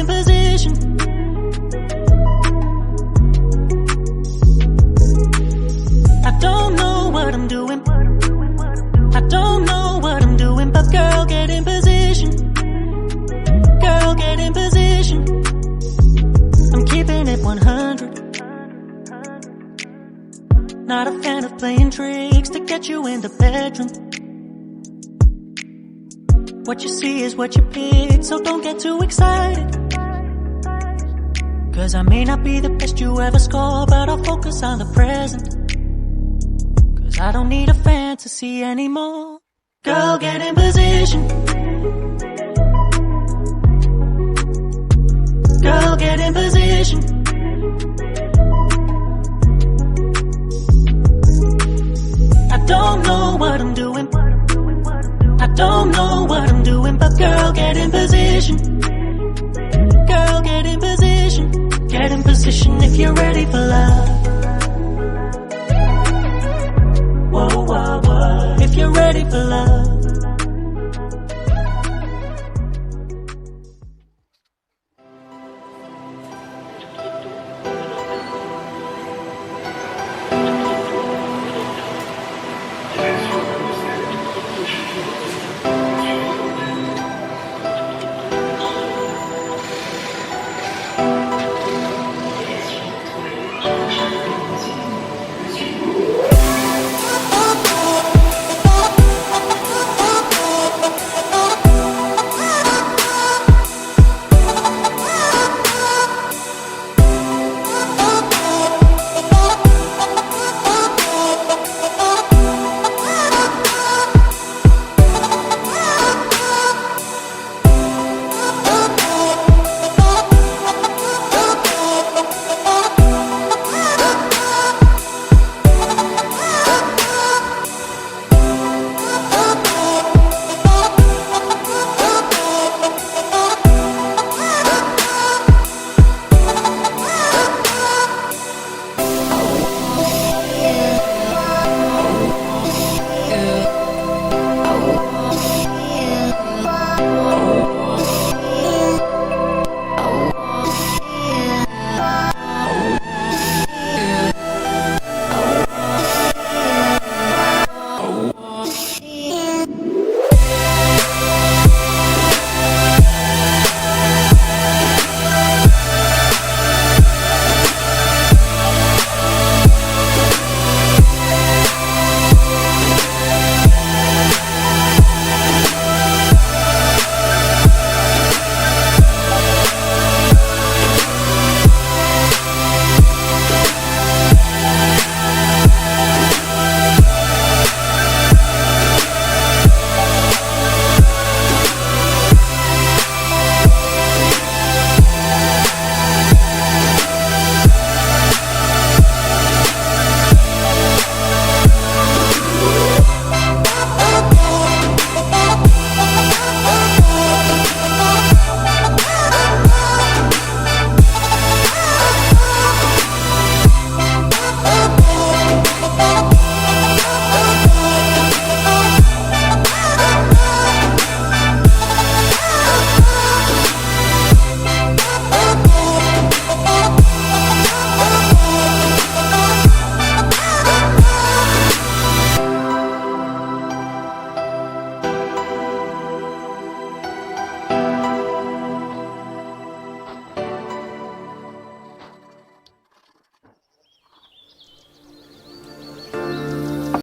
in position. I don't know what I'm doing. I don't know what I'm doing, but girl, get in position. Girl, get in position. I'm keeping it 100. Not a fan of playing tricks to get you in the bedroom. What you see is what you pick, so don't get too excited. Cause I may not be the best you ever score, but I'll focus on the present. Cause I don't need a fantasy anymore. Girl, get in position. Girl, get in position. I don't know what I'm doing. I don't know what I'm doing, but girl, get in position. Girl, get in position. Get in position if you're ready for love. Whoa, whoa, whoa. If you're ready for love.